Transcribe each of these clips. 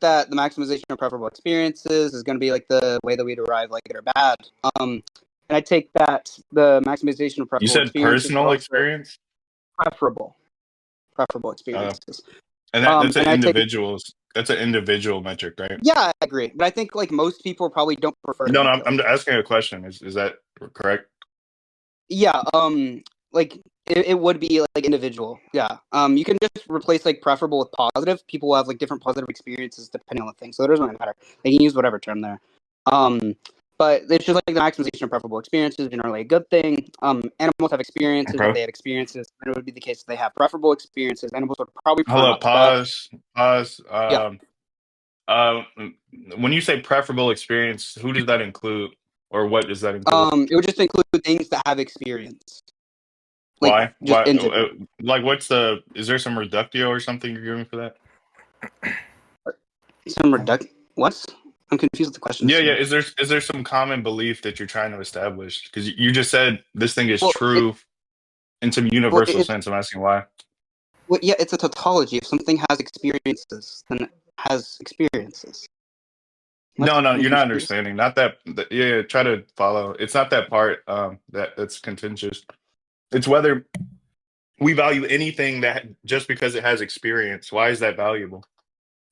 that the maximization of preferable experiences is going to be like the way that we derive like good or bad. And I take that the maximization of You preferable said experiences are personal also experience, preferable, preferable uh, experiences. and that's an And I take individual's. That's an individual metric, right? yeah, I agree, but I think like most people probably don't prefer No, no. them I'm though. asking a question. Is that correct? Yeah, like it would be like individual. Yeah. You can just replace like preferable with positive. People will have like different positive experiences depending on the thing. So it doesn't really matter. They can use whatever term there. Um, but it's just like the maximization of preferable experiences is generally a good thing. Animals have experiences. If Okay. they had experiences, then it would be the case that they have preferable experiences. Animals would probably prefer Hold up. not to die. Pause. Pause. Yeah. Uh, when you say preferable experience, who does that include, or what does that include? It would just include things that have experience, like Why? just Why? in general. Like, what's the? Is there some reductio or something you're giving for that? Some reduct. What? I'm confused with the question. Yeah, yeah. Sorry. Is there some common belief that you're trying to establish? Because you just said this thing is Well, it true in some well universal it, sense. I'm asking why. Well, yeah, it's a tautology. If something has experiences, then it has experiences. What? No, no, I'm you're not confused. understanding. Not that. Yeah, yeah, try to follow. It's not that part. That's contentious. It's whether we value anything that just because it has experience. Why is that valuable?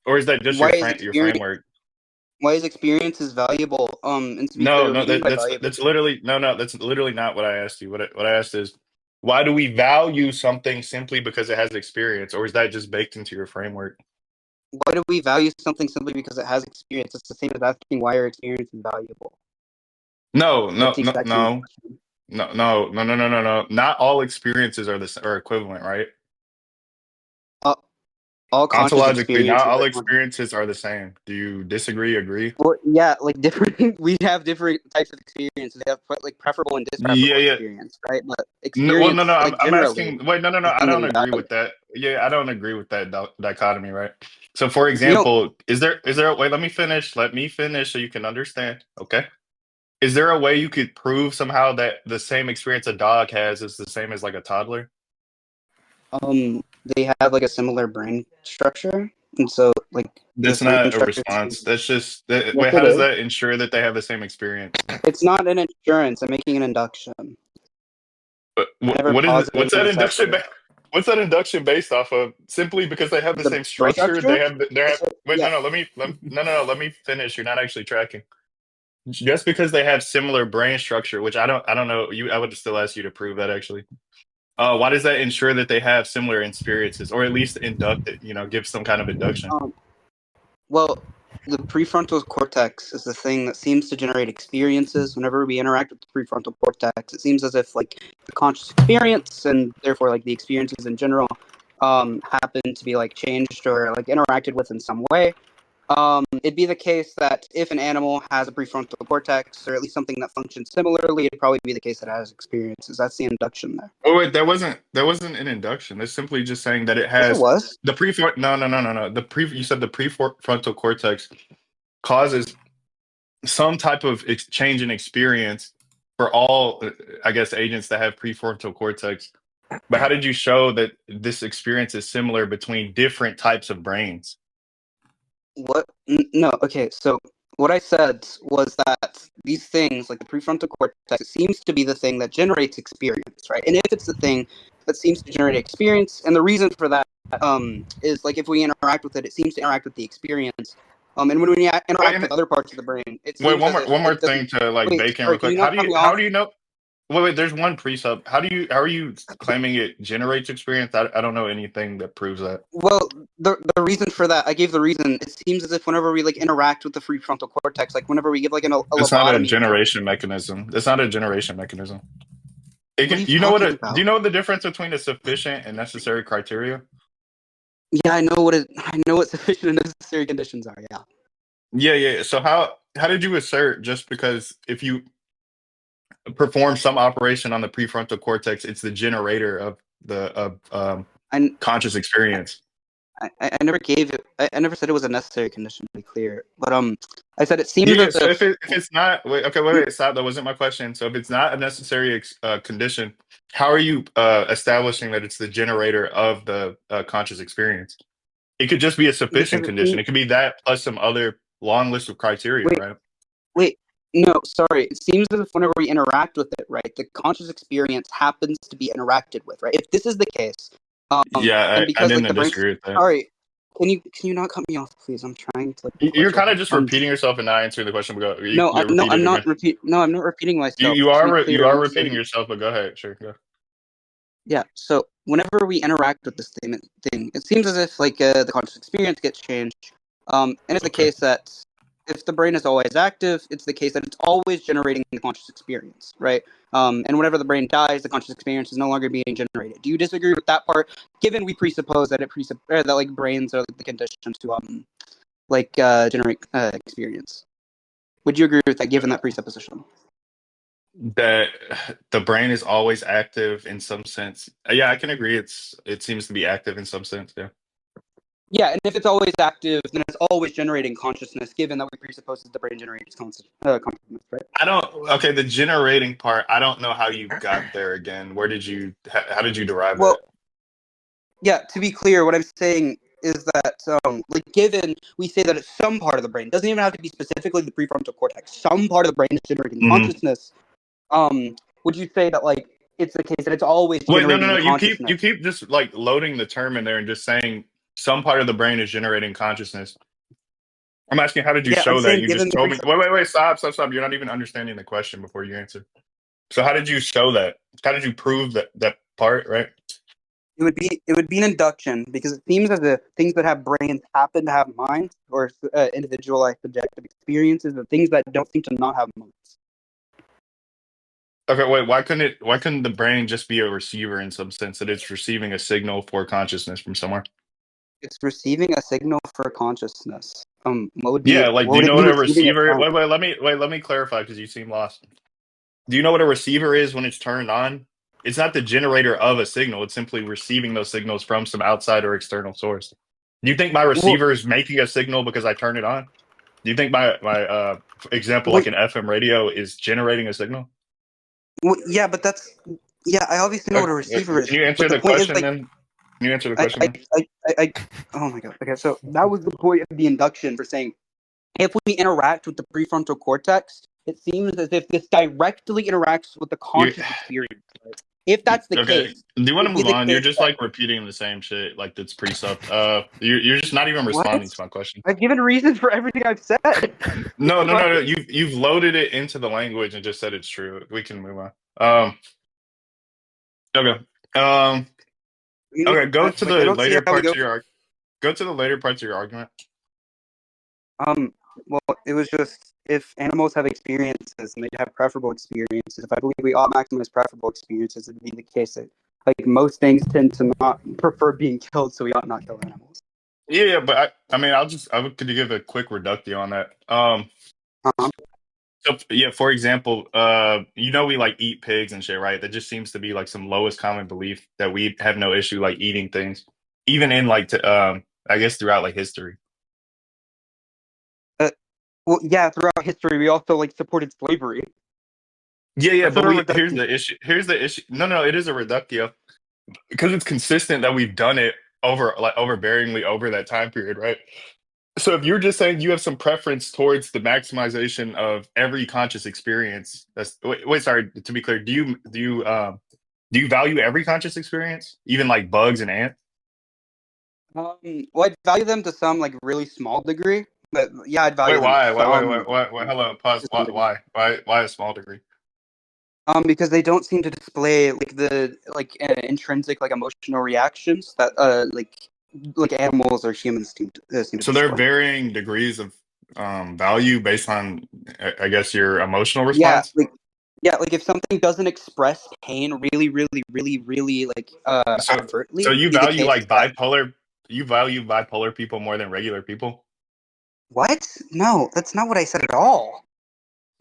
Or is that just Why is your experience? framework? Why is experiences valuable? And to be No, clear, what no, do you mean by that's valuable? literally no, no, that's literally not what I asked you. What I asked is, why do we value something simply because it has experience, or is that just baked into your framework? Why do we value something simply because it has experience? It's the same as asking why are experiences valuable. No, That's no, the no, exact same no, question. no, no, no, no, no, no, no. Not all experiences are equivalent, right? Uh, all conscious Ontologically, not experiences all are conscious. experiences are the same. Do you disagree? Agree? Well, yeah, like different. We have different types of experiences. We have like preferable and Yeah, dispreferable yeah. experience, right? But No, well, no, no. experience, like I'm generally, asking. Wait, no, no, no. is I something that don't we agree value. with that. Yeah, I don't agree with that dichotomy, right? So, for You don't. example, is there a way? Let me finish. Let me finish so you can understand. Okay. Is there a way you could prove somehow that the same experience a dog has is the same as like a toddler? They have like a similar brain structure, and so like the That's brain not a structure response. That's just yes, wait. How it does is. that ensure that they have the same experience? It's not an insurance. I'm making an induction. But I never what is posited what's an that assessment. induction? What's that induction based off of? Simply because they have the The same brain structure, structure. they have. Wait, Yeah. no, no. No, no, no. Let me finish. You're not actually tracking. Just because they have similar brain structure, which I don't know. I would still ask you to prove that actually. Why does that ensure that they have similar experiences, or at least induct it? Give some kind of induction. Um. Well, the prefrontal cortex is the thing that seems to generate experiences. Whenever we interact with the prefrontal cortex, it seems as if like the conscious experience and therefore like the experiences in general happen to be like changed or like interacted with in some way. It'd be the case that if an animal has a prefrontal cortex, or at least something that functions similarly, it'd probably be the case that it has experiences. That's the induction there. Oh wait, that wasn't an induction. That's simply just saying that it Yes, it has was. the prefront. No, no, no, no, no. You said the prefrontal cortex causes some type of change in experience for all, I guess, agents that have prefrontal cortex. But how did you show that this experience is similar between different types of brains? What? No, okay. So what I said was that these things, like the prefrontal cortex, it seems to be the thing that generates experience, right? And if it's the thing that seems to generate experience, and the reason for that is like if we interact with it, it seems to interact with the experience. And when we Wait, interact with other parts of the brain, it wait, seems as if one more it doesn't. thing to like Wait, bake in sorry, real can quick. you not cut me How off? do you know? Wait, there's one precept. How are you claiming it generates experience? I don't know anything that proves that. Well, the reason for that, I gave the reason. It seems as if whenever we like interact with the prefrontal cortex, like whenever we give like a It's not a lobotomy or something. generation mechanism. It's not a generation mechanism. It What are can, you you know talking do you about? know the difference between a sufficient and necessary criteria? Yeah, I know what sufficient and necessary conditions are. Yeah. Yeah, yeah. So how did you assert just because if you perform some operation on the prefrontal cortex, it's the generator of the of I, conscious experience? I never gave it. I never said it was a necessary condition to be clear. But I said it seems Yeah, yeah. as So if if it's not wait, okay, wait, stop. That wasn't my question. So if it's not a necessary condition, how are you establishing that it's the generator of the conscious experience? It could just be a sufficient because it condition. seems, It could be that plus some other long list of criteria, wait, right? wait, no, sorry. It seems as if whenever we interact with it, right, the conscious experience happens to be interacted with, right? If this is the case, Yeah, and I because like the didn't brain, disagree with that. sorry, can you not cut me off, please? I'm trying to like You're kind clarify. of just repeating yourself and not answering the question. But go, No, you repeat it again. I'm not repeating You myself. you To are be you clear, what are I'm repeating saying, yourself, but go ahead. Sure. Go. yeah. So whenever we interact with this thing, it seems as if like the conscious experience gets changed. And it's the Okay. case that if the brain is always active, it's the case that it's always generating the conscious experience, right? And whenever the brain dies, the conscious experience is no longer being generated. Do you disagree with that part? Given we presuppose that that like brains are like, the conditions to generate experience. Would you agree with that? Given that presupposition? That the brain is always active in some sense. Yeah, I can agree. It seems to be active in some sense. Yeah. Yeah, and if it's always active, then it's always generating consciousness, given that we presuppose that the brain generates consciousness, right? I don't. Okay, the generating part. I don't know how you got there again. Where did you? How did you derive Well, that? yeah, to be clear, what I'm saying is that, like, given we say that it's some part of the brain, doesn't even have to be specifically the prefrontal cortex, some part of the brain is generating Hmm. consciousness, would you say that, like, it's the case that it's always Wait, no, no, generating no. the You consciousness? keep just like loading the term in there and just saying some part of the brain is generating consciousness. I'm asking, how did you Yeah, I'm show that? saying You given just the told me. Wait, presupposition. wait, wait. Stop, stop, stop. You're not even understanding the question before you answer. So how did you show that? How did you prove that part? Right? It would be an induction because it seems as if things that have brains happen to have minds or individualized subjective experiences, and things that don't seem to not have minds. Okay. Wait. Why couldn't it? Why couldn't the brain just be a receiver in some sense that it's receiving a signal for consciousness from somewhere? It's receiving a signal for consciousness. Yeah. Like, What do you would it know be what a receiving it receiver? from? Wait. Let me clarify because you seem lost. Do you know what a receiver is when it's turned on? It's not the generator of a signal. It's simply receiving those signals from some outside or external source. Do you think my Well, receiver is making a signal because I turn it on? Do you think my example, like wait, an FM radio, is generating a signal? yeah, but that's yeah. I obviously know what a receiver Can is, you but answer the the point is question like then? Can you answer the I, question I, then? I oh my god. Okay, so that was the point of the induction for saying if we interact with the prefrontal cortex, it seems as if this directly interacts with the You conscious experience. Right? If that's the okay? case, Do you it want to would be move the on? You're case just that like repeating the same shit, like that's presupped. You're just not even what? responding to my question. I've given reasons for everything I've said. No, no, no, no. Christ. You've loaded it into the language and just said it's true. We can move on. Okay. Um. Okay. Go to Like I the don't see later how we parts go. of your go to the later parts of your argument. Um, well, it was just if animals have experiences and they have preferable experiences, if I believe we ought maximize preferable experiences, it'd be the case that like most things tend to not prefer being killed, so we ought not kill animals. Yeah, yeah, but I mean, could you give a quick reductio on that? Um, So yeah, for example, we like eat pigs and shit, right? That just seems to be like some lowest common belief that we have no issue like eating things, even in like I guess throughout like history. uh, well, yeah, throughout history, we also like supported slavery. Yeah, yeah, That's but not a we here's reduction. the issue. Here's the issue. No, no, it is a reductio because it's consistent that we've done it overbearingly over that time period, right? So if you're just saying you have some preference towards the maximization of every conscious experience, sorry, to be clear, do you value every conscious experience, even like bugs and ants? Well, I'd value them to some like really small degree, but yeah, I'd Wait, value them to why? some Hello, pause. to some degree. Why a small degree? Because they don't seem to display like the like intrinsic like emotional reactions that like animals or humans seem to So there are display. varying degrees of value based on, I guess, your emotional Yeah, response. like if something doesn't express pain really, really, really, really like So overtly, it'd be the case that you value bipolar people more than regular people? what? No, that's not what I said at all.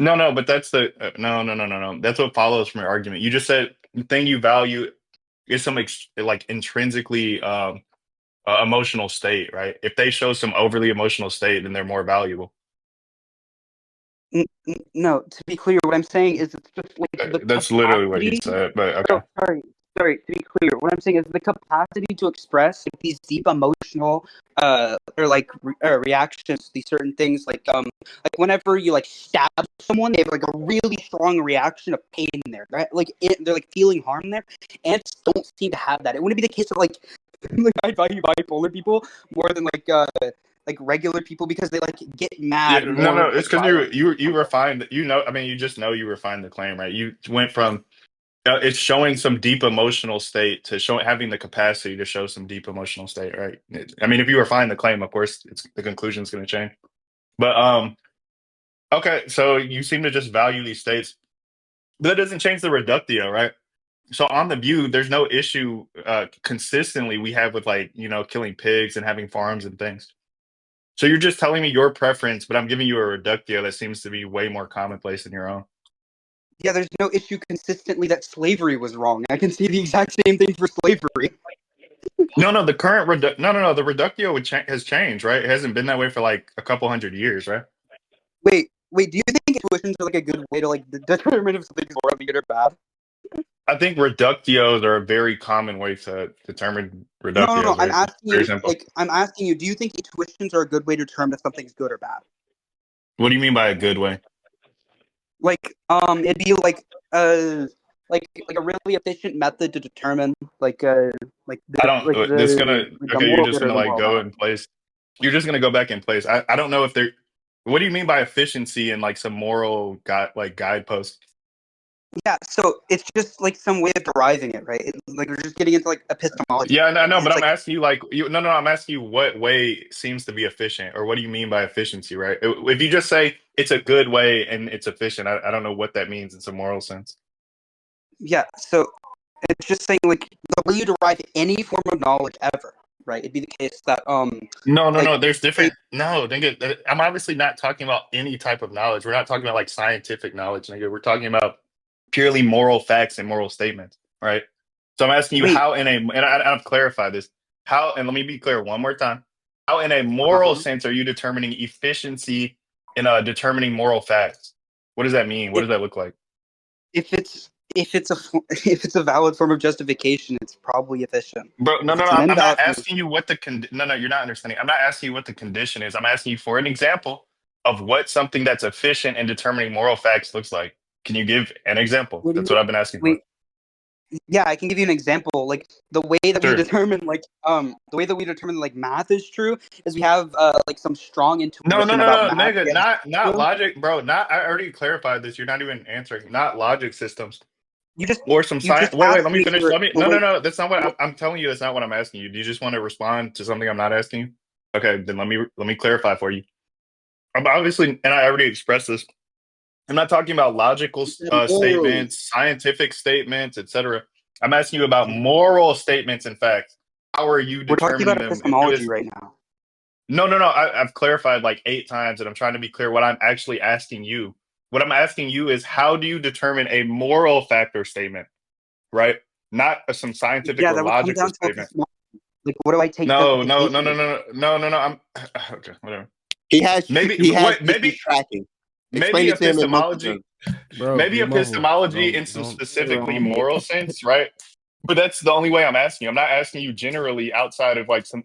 No, no, but that's the no, no, no, no, no. That's what follows from your argument. You just said the thing you value is some like intrinsically emotional state, right? If they show some overly emotional state, then they're more valuable. No, to be clear, what I'm saying is it's just like the That's literally what he capacity. said. But okay, Oh, sorry. sorry, to be clear, what I'm saying is the capacity to express like, these deep emotional or like reactions to these certain things, like whenever you like stab someone, they have like a really strong reaction of pain there, right? Like they're like feeling harm there. Ants don't seem to have that. It wouldn't be the case of like like I value bipolar people more than like regular people because they like get Yeah, mad no, more no, it's like because violently. you refined. You know, I mean, you just know you refined the claim, right? You went from it's showing some deep emotional state to showing having the capacity to show some deep emotional state, right? I mean, if you refine the claim, of course, it's the conclusion's going to change. But okay, so you seem to just value these states, but that doesn't change the reductio, right? So on the view, there's no issue consistently we have with like killing pigs and having farms and things. So you're just telling me your preference, but I'm giving you a reductio that seems to be way more commonplace than your own. Yeah, there's no issue consistently that slavery was wrong. I can see the exact same thing for slavery. No, no, the current no, no, no, the reductio has changed, right? It hasn't been that way for like a couple hundred years, right? Wait, do you think intuitions are like a good way to like determine if something's morally good or bad? I think reductios are a very common way to determine No. reductios, I'm right? asking Very you, simple. like, I'm asking you, do you think intuitions are a good way to determine if something's good or bad? What do you mean by a good way? Like, it'd be like a really efficient method to determine like I don't. This gonna the okay. You're moral just good or gonna the like moral go bad. in place. You're just gonna go back in place. I don't know if there. What do you mean by efficiency and like some moral guideposts? Yeah, so it's just like some way of deriving it, right? Like we're just getting into like epistemology, Yeah, I right? know, but It's I'm like asking you like you. No, no, I'm asking you what way seems to be efficient, or what do you mean by efficiency, right? If you just say it's a good way and it's efficient, I don't know what that means in some moral sense. yeah, so it's just saying like the way you derive any form of knowledge ever, right? It'd be the case that No, no, like no. There's say different. No, nigga. I'm obviously not talking about any type of knowledge. We're not talking about like scientific knowledge, nigga. We're talking about purely moral facts and moral statements, right? So I'm asking you wait, how, I've clarified this. How, and let me be clear one more time. How, in a moral uh-huh. sense, are you determining efficiency in determining moral facts? What does that mean? What If does that look like? if it's if it's a valid form of justification, it's probably efficient. Bro, no, If no, it's no. an I'm not invalid form, asking you what no, no, you're not understanding. I'm not asking you what the condition is. I'm asking you for an example of what something that's efficient in determining moral facts looks like. Can you give an example? what do That's you what I've been asking for. wait? Yeah, I can give you an example. Like the way that we Sure. determine the way that we determine like math is true is we have like some strong No, no, intuition about no, no, math. nigga, We have not logic, bro. Not I already clarified this. You're not even answering. Not logic systems you just or some you science. just Wait, let asked me me finish. for Let me. the No, no, way. no. That's not what I'm telling you. That's not what I'm asking you. Do you just want to respond to something I'm not asking you? Okay, then let me clarify for you. I'm obviously, and I already expressed this. I'm not talking about logical You said morally. statements, scientific statements, etc. I'm asking you about moral statements and facts. How are you We're talking determining about them? epistemology right now. No, no, no. I've clarified like 8 times, and I'm trying to be clear what I'm actually asking you. What I'm asking you is how do you determine a moral fact or statement, right? Not some scientific Yeah, or that would come logical down to statement. epistemology. Like, what do I take No, no, no, justification no, as? no, no, no, no. I'm okay. Whatever. Maybe He has what? issues tracking. Explain Maybe it to him in monkey epistemology. terms. Bro, Maybe you're muffled. epistemology in some Don't. specifically moral sense, right? But that's the only way I'm asking you. I'm not asking you generally outside of like some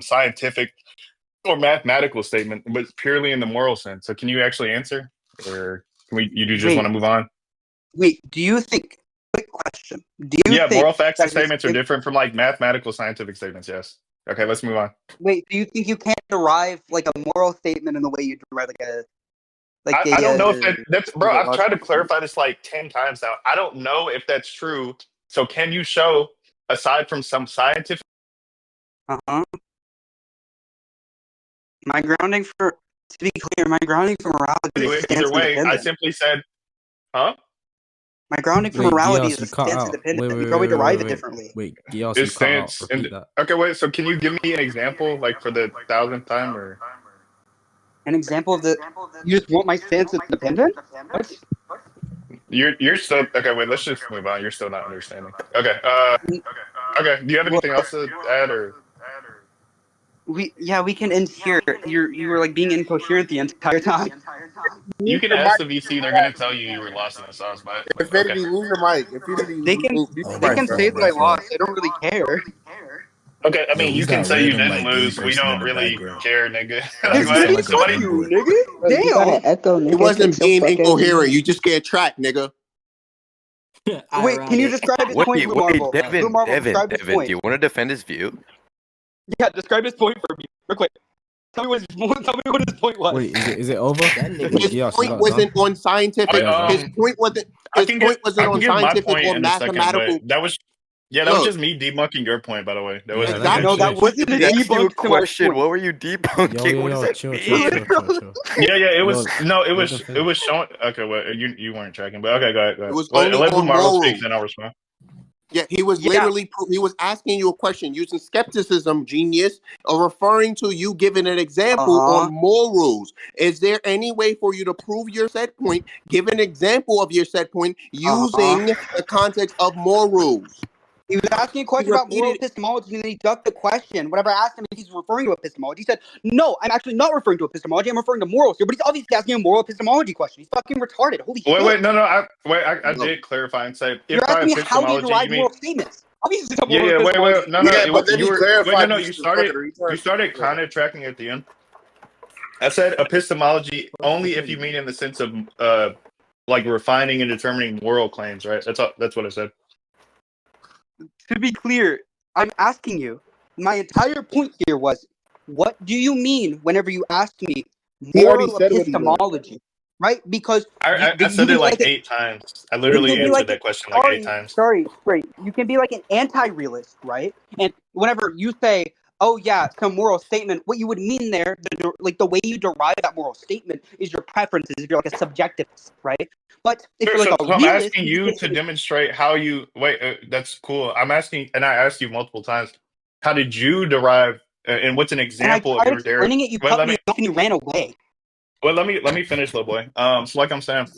scientific or mathematical statement, but purely in the moral sense. So can you actually answer, or can we? You do just want Wait, to move on? wait. Do you think? Quick question. Do you Yeah, moral think facts and that statements are different from like mathematical scientific statements. Yes. Okay, let's move on. wait? Do you think you can't derive like a moral statement in the way you derive I don't know if that's bro. like a I've tried logical to statement? clarify this like 10 times now. I don't know if that's true. So can you show aside from some scientific? Uh huh. My grounding for to be clear, my grounding for morality is Either stance way, I independent. simply said, huh? My grounding for Wait, morality Geass, is a you cut stance out. independent. Wait, wait, We wait, probably wait, derive wait, it wait. differently. Wait, Geass, you Is cut out. stance Repeat and that. okay, wait. So can you give me an example, like for the thousandth time, or An example of the you just want my stance independent? What? you're still okay? Wait, let's just move on. You're still not understanding. Okay. Okay. Do you have Well, anything else to add, or We can end here. You were like being incoherent the entire time. You can ask the VC; they're gonna tell you were lost in the sauce. But okay, Infinity, mute your mic. Infinity, They can mute Oh they your my can mic, bro. say god, that I that's right. lost. I don't really care. okay. I Yo, mean, we you can got say you random didn't like gay lose. We person in don't the really background. care, nigga. Why Like does it sound Infinity, like a what? fuck fat you, boy? nigga. You got an Damn. echo, He nigga. wasn't Take your being fuck ass incoherent. mute. You just get tracked, nigga. Wait, can you Ironic. describe his point, Blue Wait, Marvel? Blue Devin, Marvel, describe his Devin, point. do you want to defend his view? Yeah, describe his point for me, real quick. Tell me what his point was. Wait, is it over? That nigga. His Geass, is point that wasn't done? on scientific. Yeah, His point wasn't. His point I wasn't can on give my scientific point or in a second, but mathematical. that was that was Look, just me debunking your point. By the way, that Yeah, wasn't let him No, against that you. finish. wasn't a He asked you a debunk to my question. point. What were you debunking? What does that Chill, mean? chill. Yeah, it was it Let him was finish. showing. Okay, well, you weren't tracking, but okay, go ahead. it was Let, only let Blue on Marvel speak, morals. then I'll respond. Yeah, he was Yeah. literally he was asking you a question using skepticism, genius, or referring to you giving an example on morals. Is there any way for you to prove your set point? Give an example of your set point using the context of morals. He was asking a He question about moral repeated. epistemology, and then he ducked the question. Whenever I asked him if he's referring to epistemology, he said, "No, I'm actually not referring to epistemology. I'm referring to morals here." But he's obviously asking a moral epistemology question. He's fucking retarded. Holy shit! Wait, no, I No. did clarify and say if You're by asking me how do you epistemology you derive mean moral statements? Obviously, it's a yeah, moral epistemology. no, Yeah, but then you he were clarified no, he's the fucking retard. you started kind of tracking at the end. I said epistemology only if you mean in the sense of like refining and determining moral claims, right? That's what I said. To be clear, I'm asking you. My entire point here was, what do you mean whenever you asked me He already moral said what he meant. epistemology? Right? Because I you said can it be like like a, 8 times. I you literally can be answered like that question like 8 times. sorry. You can be like an anti-realist, right? And whenever you say, "Oh yeah, some moral statement," what you would mean there, like the way you derive that moral statement is your preferences. If you're like a subjectivist, right? But if Sure, you're like so a I'm realist, asking you you can to say, demonstrate how you wait. That's cool. I'm asking, and I asked you multiple times, how did you derive, and what's an and I example of tried your derivative? explaining it. You Well, cut me off and you ran away. let me finish, little boy. So like I'm saying,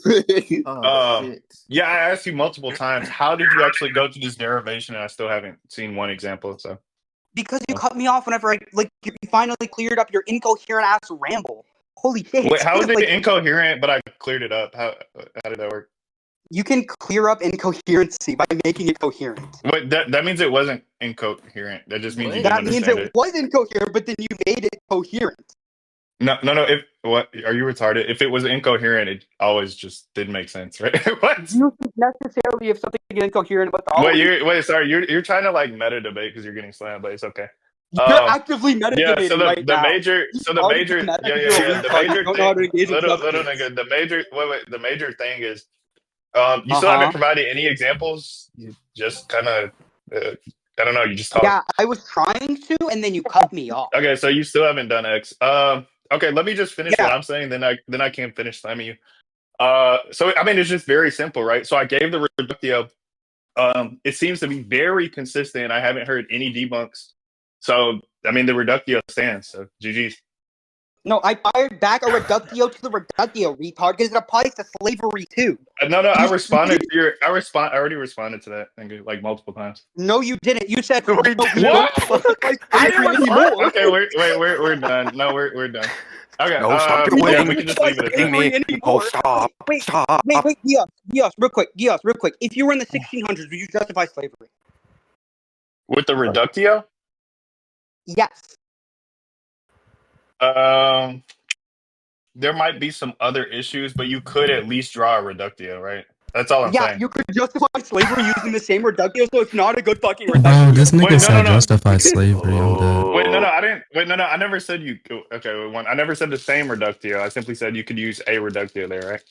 Oh shit. yeah, I asked you multiple times, how did you actually go to this derivation? And I still haven't seen one example. So Because you cut me off whenever you finally cleared up your incoherent ass ramble. Holy shit! wait, how is it Like, incoherent? But I cleared it up. How did that work? you can clear up incoherency by making it coherent. Wait, that means it wasn't incoherent. That just means you What? didn't That means understand it it. was incoherent, but then you made it coherent. No. If what are you retarded? If it was incoherent, it always just didn't make sense, right? What? You think necessarily if something is incoherent, but Sorry, you're trying to like meta debate because you're getting slammed, but it's okay. you're actively Yeah, so metadebating right the now. major, so the Already major, meta yeah, because you're a the retard. You major don't know how to thing, engage in little substance. nigga, the major thing is, you still Uh-huh. haven't provided any examples. You just kind of, I don't know, you just talk. Yeah, I was trying to, and then you cut me off. Okay, so you still haven't done X. Okay, let me just finish Yeah. what I'm saying, then I can't finish slamming you. So I mean, it's just very simple, right? So I gave the reductio. It seems to be very consistent. I haven't heard any debunks. So I mean, the reductio stands. So GG's. No, I fired back a reductio to the reductio, retard, because it applies to slavery too. No, I responded to your. I already responded to that thing like multiple times. No, you didn't. You said No, he no, didn't. don't What? apply I slavery didn't anymore. Okay, we're done. No, we're done. Okay. No, stop No, doing we it. can just Stop leave it at hitting that. me. anymore. Oh, stop. Wait, Stop. wait, Geass, real quick. If you were in the 1600s, would you justify slavery? With the reductio, Yes. there might be some other issues, but you could at least draw a reductio, right? That's all I'm Yeah, saying. you could justify slavery using the same reductio, so it's not a good fucking Bro, reductio. this nigga Wait, said no. justified slavery. I'm dead. Wait, no, I didn't. Wait, no, I never said you. Okay, wait, one. I never said the same reductio. I simply said you could use a reductio there, right?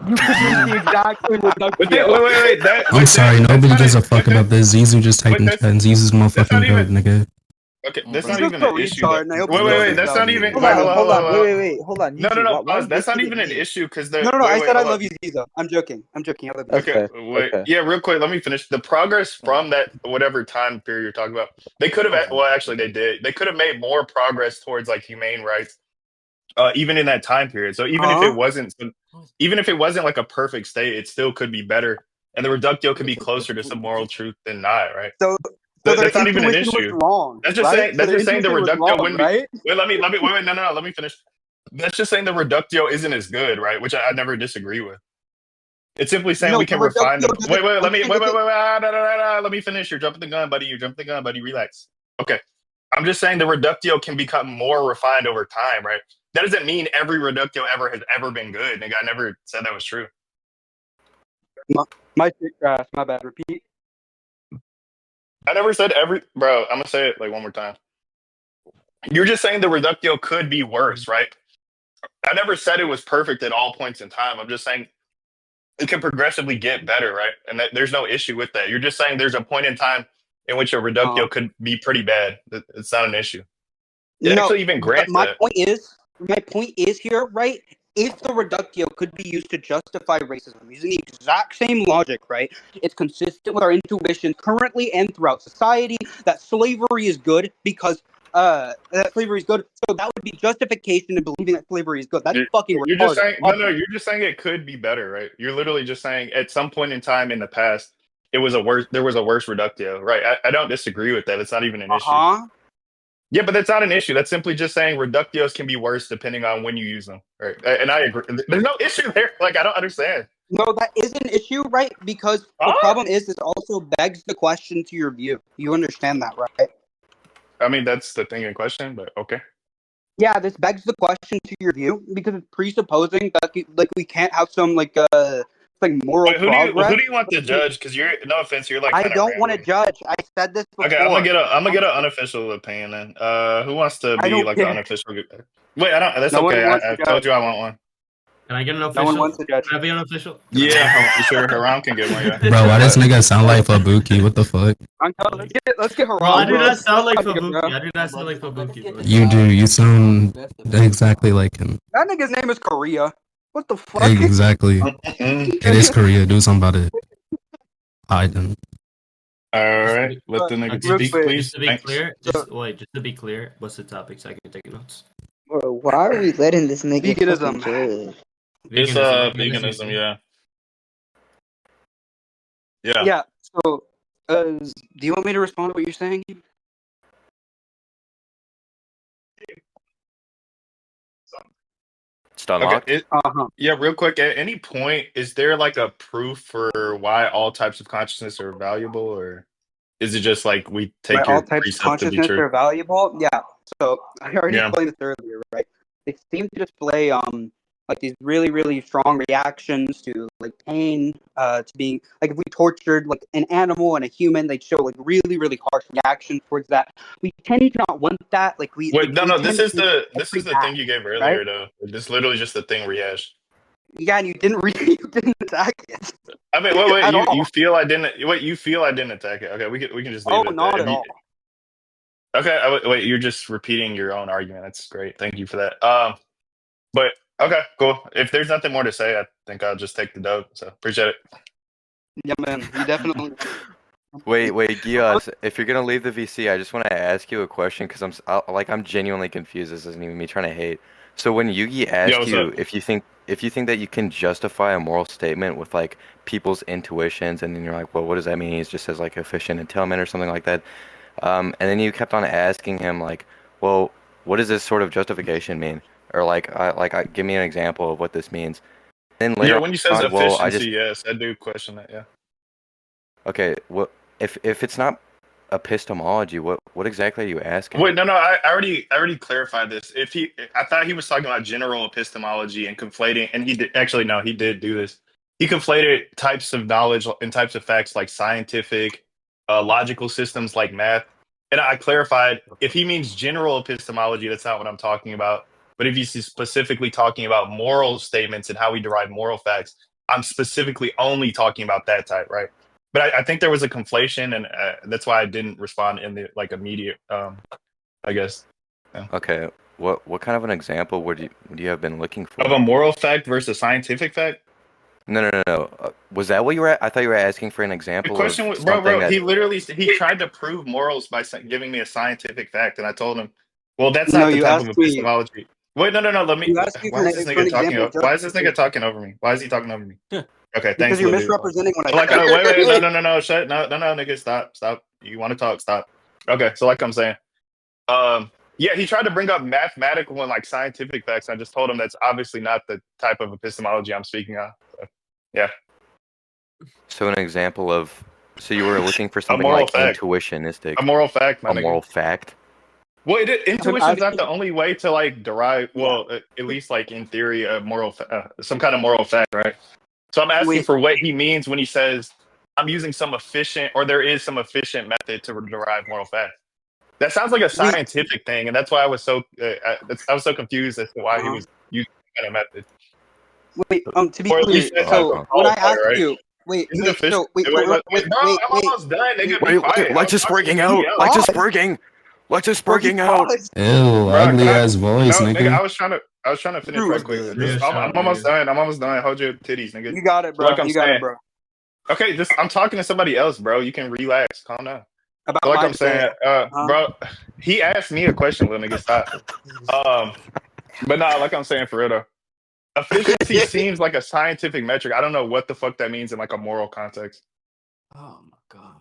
You could use the exact same But reductio. wait. I'm sorry, nobody gives a fuck about this. Zizu just typing chat, and Zizu's motherfucking goat, nigga. Okay, that's Bro. not You're even just an a issue. retard, and I hope Wait. That's not even. Hold Wait, on, hold on. wait. Hold on. No. Why Pause. That's not you even an hitting me? issue because the. No, Wait, I said I hold love on. you, Ziza. I'm joking. I love you. Okay, wait. Okay. Yeah, real quick. Let me finish. The progress from that whatever time period you're talking about, they could have. Well, actually, they did. They could have made more progress towards like humane rights, even in that time period. So even if it wasn't like a perfect state, it still could be better, and the reductio could be closer to some moral truth than not, right? That's not even an issue. Was wrong, that's just right? saying. That's just saying the reductio wouldn't be. Right? Wait, let me. Wait, no. Let me finish. That's just saying the reductio isn't as good, right? Which I never disagree with. It's simply saying No, we can the refine the. reductio Wait. doesn't Let me. function as Wait. Let me finish. You're jumping the gun, buddy. You jumped the gun, buddy. Relax. Okay. I'm just saying the reductio can become more refined over time, right? That doesn't mean every reductio ever has ever been good. Nigga, I never said that was true. My shit crash. My bad. Repeat. I never said every. Bro, I'm gonna say it like one more time. You're just saying the reductio could be worse, right? I never said it was perfect at all points in time. I'm just saying it can progressively get better, right? And there's no issue with that. You're just saying there's a point in time in which a reductio could be pretty bad. It's not an issue. It actually even grants my that. My point is here, right? If the reductio could be used to justify racism using the exact same logic, right? It's consistent with our intuition currently and throughout society that slavery is good because that slavery is good. So that would be justification in believing that slavery is good. That's fucking retarded. You're just saying you're just saying it could be better, right? You're literally just saying at some point in time in the past there was a worse reductio, right? I don't disagree with that. It's not even an issue. Yeah, but that's not an issue. That's simply just saying reductios can be worse depending on when you use them, right? And I agree. There's no issue there. Like, I don't understand. No, that is an issue, right? Because the problem is this also begs the question to your view. You understand that, right? I mean, that's the thing in question, but okay. Yeah, this begs the question to your view because it's presupposing that we can't have some moral progress. Who do you want to judge? Because you're, no offense, you're like. I don't want to judge. I said this before. Okay, I'm gonna get an unofficial opinion then. Who wants to be like an unofficial? Wait, I don't. That's okay. I told you I want one. Can I get an official? No one wants to judge. Can I be unofficial? Yeah, sure. Haram can get one. Yeah. Bro, why does nigga sound like Fabuki? What the fuck? Let's get Haram. Bro, I do not sound like Fabuki. I do not sound like Fabuki. Bro. You do. You sound exactly like him. That nigga's name is Korea. What the fuck? Exactly. It is Korea. Do something about it. Hide him. All right, let the nigga speak, please. Just to be clear, just to be clear, what's the topic so I can take notes? Bro, why are we letting this nigga Veganism. judge? It's veganism, yeah. Yeah. So, do you want me to respond to what you're saying? It's unlocked. Okay, yeah, real quick. At any point, is there like a proof for why all types of consciousness are valuable, or is it just like we take your all types of precept to be consciousness true? are valuable? Yeah. So I already explained this earlier, right? They seem to display like these really, really strong reactions to like pain, to being like if we tortured like an animal and a human, they'd show like really, really harsh reactions towards that. We tend to not want that. Like we Wait, no. This is the that, thing you gave earlier, though. This is literally just the thing rehashed. Yeah, and you didn't attack it. I mean, wait. You feel I didn't? Wait, you feel I didn't attack it? Okay, we can just leave it. Not at all. Okay, wait. You're just repeating your own argument. That's great. Thank you for that. But okay, cool. If there's nothing more to say, I think I'll just take the dub. So appreciate it. Yeah, man. You definitely. Wait, Geass, if you're gonna leave the VC, I just want to ask you a question because I'm genuinely confused. This isn't even me trying to hate. So when Yugi asked you if you think that you can justify a moral statement with like people's intuitions, and then you're like, well, what does that mean? He just says like efficient entailment or something like that. And then you kept on asking him like, well, what does this sort of justification mean? Or give me an example of what this means. And then later when you says efficiency, yes, I do question that. Yeah. Okay. What if it's not epistemology? What exactly are you asking? Wait, no. I already clarified this. I thought he was talking about general epistemology and conflating, and he did actually no, he did do this. He conflated types of knowledge and types of facts like scientific, logical systems like math. And I clarified if he means general epistemology, that's not what I'm talking about. But if he's specifically talking about moral statements and how we derive moral facts, I'm specifically only talking about that type, right? But I think there was a conflation, and that's why I didn't respond in the immediate. I guess. Yeah. Okay. What kind of an example would you have been looking for? Of a moral fact versus scientific fact? No. Was that what you were? I thought you were asking for an example. The question was, bro. He tried to prove morals by giving me a scientific fact, and I told him, well, that's not the type of epistemology. Wait, no. Let me. Why is this nigga talking? Why is this nigga talking over me? Why is he talking over me? Okay, thanks. Because you're misrepresenting what I said. Wait, no, shut. No, nigga, stop. You want to talk? Stop. Okay, so like I'm saying, yeah, he tried to bring up mathematical and like scientific facts. I just told him that's obviously not the type of epistemology I'm speaking of. So, yeah. So an example of, so you were looking for A something moral like fact. intuitionistic. A moral fact, my A nigga. moral fact. Well, intuition's not Obviously- the only way to like derive. Well, at least like in theory, a moral, some kind of moral fact, right? So I'm asking Wait. for what he means when he says I'm using some efficient, or there is some efficient method to derive moral facts. That sounds like a scientific thing, and that's why I was so confused as to why he was using that kind of method. Wait, to be Or at clear, least that's so a when I qualifier, ask right? you, wait, Isn't wait, efficient? so wait, Wait, bro, I'm almost done. Nigga, be quiet. Lights is breaking out. Yeah. Lights is breaking. Lights is breaking out. Ew, ugly ass voice, No, nigga. I was trying to finish Drew, right quick. Yeah, I'm almost done. I'm almost done. Hold your titties, nigga. You got it, So bro. like I'm You got saying, it, bro. okay, I'm talking to somebody else, bro. You can relax, calm down. About So like my I'm saying, bro, he asked me a question, little nigga. Stop. But nah, like I'm saying, for real though, efficiency seems like a scientific metric. I don't know what the fuck that means in like a moral context. Oh my god.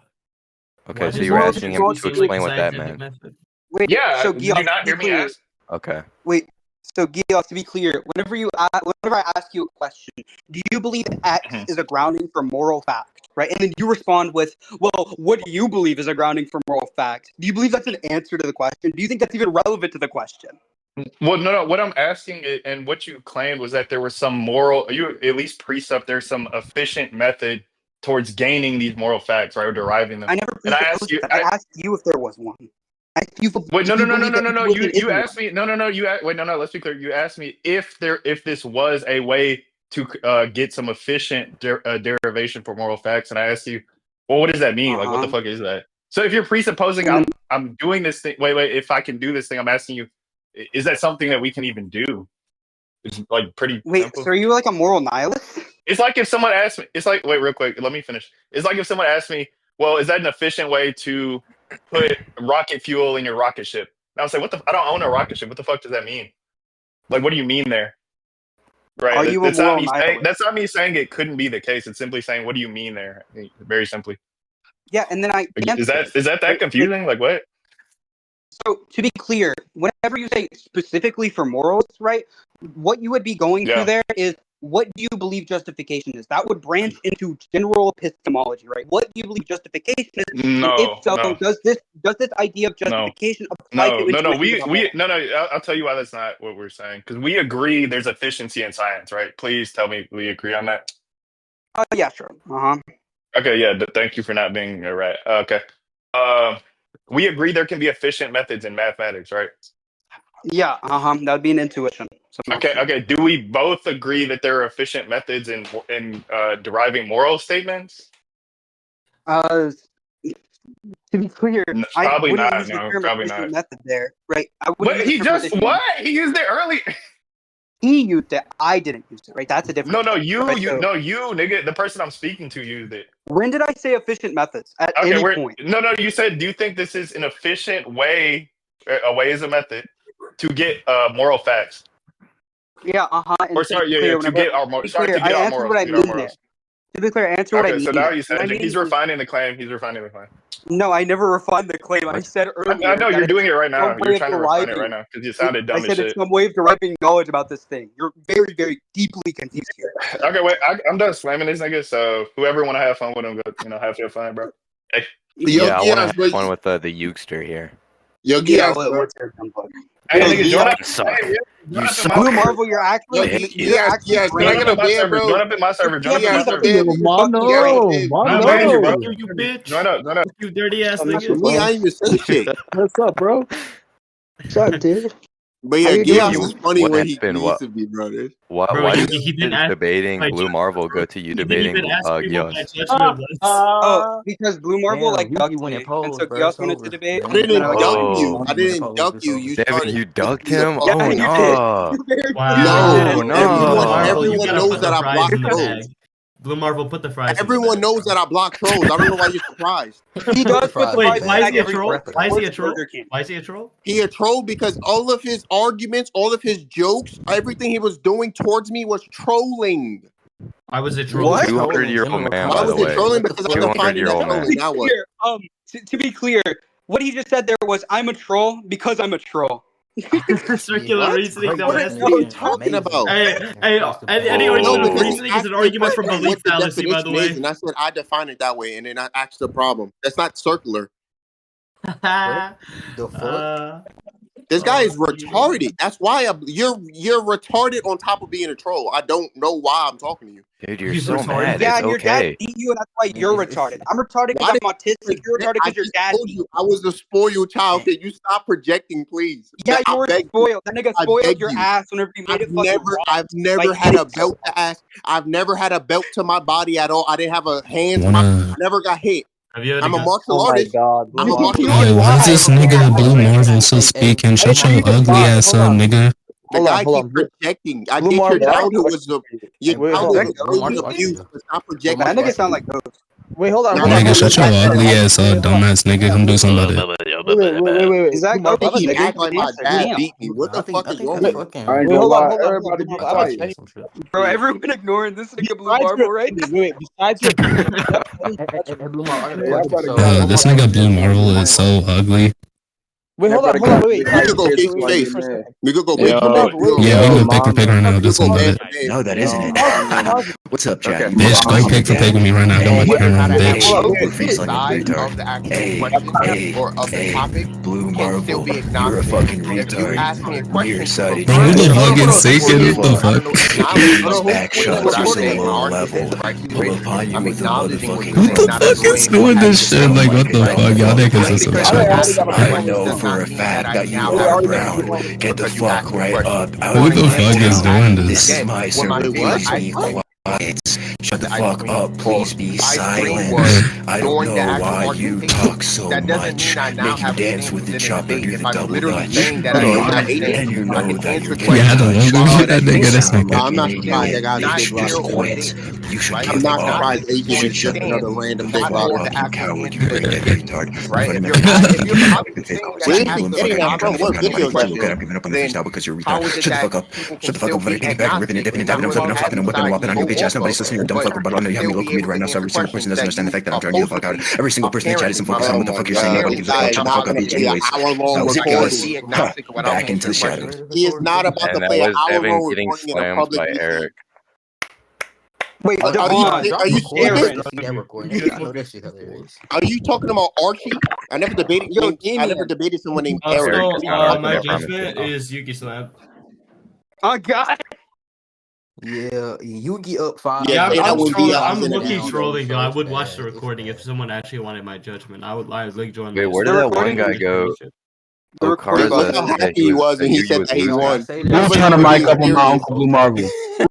Okay, Why so does you were it asking him seem to like explain a what that scientific meant. method? Wait, Yeah, so did you Geass, not to hear be me clear, ask? Okay. wait, so Geass, to be clear, whenever I ask you a question, do you believe X Mhm. is a grounding for moral fact, right? And then you respond with, well, what do you believe is a grounding for moral fact? Do you believe that's an answer to the question? Do you think that's even relevant to the question? Well, no. What I'm asking, and what you claimed was that there was some moral, you at least precept. There's some efficient method towards gaining these moral facts, right, or deriving them. I never And I asked presupposed you, that. I asked you if there was one. I asked you, wait, do you believe that no. intuition You is asked me, no. Wait, no. Let's be clear. You asked me if this was a way to get some efficient derivation for moral facts, and I asked you, well, what does that mean? Like, what the fuck is that? So if you're presupposing And then, I'm doing this thing, wait, if I can do this thing, I'm asking you, is that something that we can even do? It's like pretty wait, simple. so are you like a moral nihilist? It's like if someone asked me, it's like, wait, real quick, let me finish. It's like if someone asked me, well, is that an efficient way to put rocket fuel in your rocket ship? And I was like, I don't own a rocket ship. What the fuck does that mean? Like, what do you mean there? Right. Are you a That's not moral me saying, nihilist? that's not me saying it couldn't be the case. It's simply saying, what do you mean there? Very simply. Yeah, and then I Like, is answered. that confusing? Like what? So to be clear, whenever you say specifically for morals, right, what you would be going Yeah. to there is what do you believe justification is? That would branch into general epistemology, right? What do you believe justification is? And if No, so, no. does this idea of justification apply to intuition? I'll tell you why that's not what we're saying. Because we agree there's efficiency in science, right? Please tell me we agree on that. Yeah, sure. Okay, yeah. Thank you for not being right. Okay. We agree there can be efficient methods in mathematics, right? Yeah, that would be an intuition. Okay. Do we both agree that there are efficient methods in deriving moral statements? To be clear, I Probably wouldn't not. use the No, term probably efficient not. method there, right? I But wouldn't use he the term just efficient what? method. He used it early. He used it. I didn't use it, right? That's a different. No, thing, you, right? you, So, no, you, nigga. The person I'm speaking to used it. when did I say efficient methods? At Okay, any point? no. You said, do you think this is an efficient way? A way is a method to get moral facts. Yeah, Or sorry, to get our morals. Sorry, to get I our answered morals. what I To get our mean there. morals. To be clear, I answered what I Okay, mean. so now there. you said What I mean he's is- refining the claim. He's refining the claim. No, I never refined the claim. I said earlier. I know that you're doing it right now. some way You're of trying to refine it deriving- right now because you sounded dumb I as said shit. it's some way of deriving knowledge about this thing. You're very, very deeply confused here. Okay, wait. I'm done slamming this nigga. So whoever want to have fun with him, go, have your fun, bro. Hey. Yeah, I want to have fun with the Yoogster here. Yo, Yeah, Geass, what's your template? Hey, Yo, nigga, you join up. suck. Hey, You join up in suck. my Blue server. Marvel, you're actually. Yo, you're Geass, actually Geass, can I brain- get a beer, bro? Join up in my server. Join up in my Geass, server. beer. I'm begging you, bro. You bitch. Join up. You dirty ass For nigga. me, I ain't even say shit. What's up, bro? What's up, dude? But How yeah, you doing? Geass is funny What when he happened? needs to be, brother. Why Bro, did he didn't ask debating my Blue judgment, Marvel bro. go to you He didn't debating even ask me what my Geass? judgment was. Oh, because Blue Marvel Damn, ducked you went me, and posed, and so bro. Geass It's wanted over. to debate. I didn't and duck Oh. you. I didn't duck you. You Devin, started. you ducked him? Yeah, Oh, you no. did. Wow. No, everyone You knows gotta put that the I fries block in the trolls. bag. Blue Marvel, put the fries in the Everyone bag, knows bro. that I block trolls. I don't know why you're surprised. He does put the Wait, fries in why the is bag he a every troll? week. Why is he a Of course, troll? Burger King. Why is he a troll? He a troll because all of his arguments, all of his jokes, everything he was doing towards me was trolling. I was a troll. What? 200-year-old man, Why by the was it way. trolling? Because I'm defining that 200-year-old man. trolling. Now what? To be clear, what he just said there was, I'm a troll because I'm a troll. Circular reasoning. What are you talking about? Any No, argument but of this reasoning is is an argument from asking belief what the fallacy, by the definition is, way. and I said I define it that way, and then I asked the problem. That's not circular. The fuck? This guy is retarded. That's why you're retarded on top of being a troll. I don't know why I'm talking to you. Dude, you're He's so retarded. mad. Yeah, It's and your dad okay. beat you, and that's why you're retarded. I'm retarded because I'm autistic. You're retarded because your dad told beat you I was a spoiled child. Can you stop projecting, please? Yeah, I you were beg you. spoiled. That nigga I spoiled beg your you. ass whenever you made it fucking raw. I've never Like, had a belt to ass. I've never had a belt to my body at all. I didn't have a hands. I Wanna? never got hit. Have you ever I'm a got? martial Oh my artist. god. I'm a martial Hey, artist. why is this nigga Blue Marvel still speaking? Shut your ugly ass up, nigga. The guy keeps projecting. I get your childhood was abused. Stop projecting. that nigga sound like Ghost. Wait, hold on. Nigga, shut your ugly ass up, dumbass nigga. Come do something about it. Wait. Is that Why Ghost? did he Nigga? act like my dad Damn. beat me? What the fuck is wrong with you? I ain't gonna lie. Everybody be quiet. Bro, everyone ignoring this nigga Blue Marvel, right? Wait, besides your This nigga Blue Marvel is so ugly. wait, hold on, wait. We could go face to face. We could go face to Yeah, we can pick for pick right now. Do something about it. No, that isn't it. What's up, Chad? Bitch, go pick for pick with me right now. Don't my camera on, bitch. Hey, Blue Marvel, you're a fucking retard. You're excited. Bro, who the fuck is Satan? What the fuck? Back shots are so low level. Pull upon you with a motherfucking Who the fuck is doing this shit? Like, what the fuck? Y'all niggas are some chumps. I know for a fact that you are brown. Get the fuck right up. Who the fuck is doing This this? is my service. Be quiet. Shut the fuck up. Please be silent. I don't know why you talk so much. Make you dance with the chopper, do the double dutch. And you know that you're getting Yeah, the logo for that nigga, that's I'm nigga. not surprised that guy's You a should big just rock. quit. You should I'm give not up. surprised Asian You should is just shut another random big up, rock. you coward, you retard. Right? I'm Where is he getting that from? What video is that? I'm giving up on the freestyle because you're a retard. Shut the fuck up. Shut the fuck up. I'm taking back and ripping and dipping and dabbing. I'm flipping, I'm flopping, I'm whipping, I'm whopping on your bitch ass. Nobody's listening. You're a dumb fucker, but I know you have me local meter right now, so every single person doesn't understand the fact that I'm trying to get the fuck out. Every single person in chat isn't focused on what the fuck you're saying. Nobody gives a fuck. Shut the fuck up, bitch. Anyways, that was Geass. Back into the shadows. He is not about to And that play an was hour Evan long getting recording in a slammed public by meeting. Eric. Wait, Are you serious? Are you talking about Archie? I never debated. I never debated someone named Eric. So, my judgment is Yugi Slab. Oh god. Yeah, Yugi up 5. Yeah, and I I'm would be trolling. out I'm in the looking house. trolling though. I would watch the recording if someone actually wanted my judgment. I would like join. Wait, where did that one guy go? Look how happy he was, and he said that he won. I'm trying to mic up on my Uncle Blue Marvel.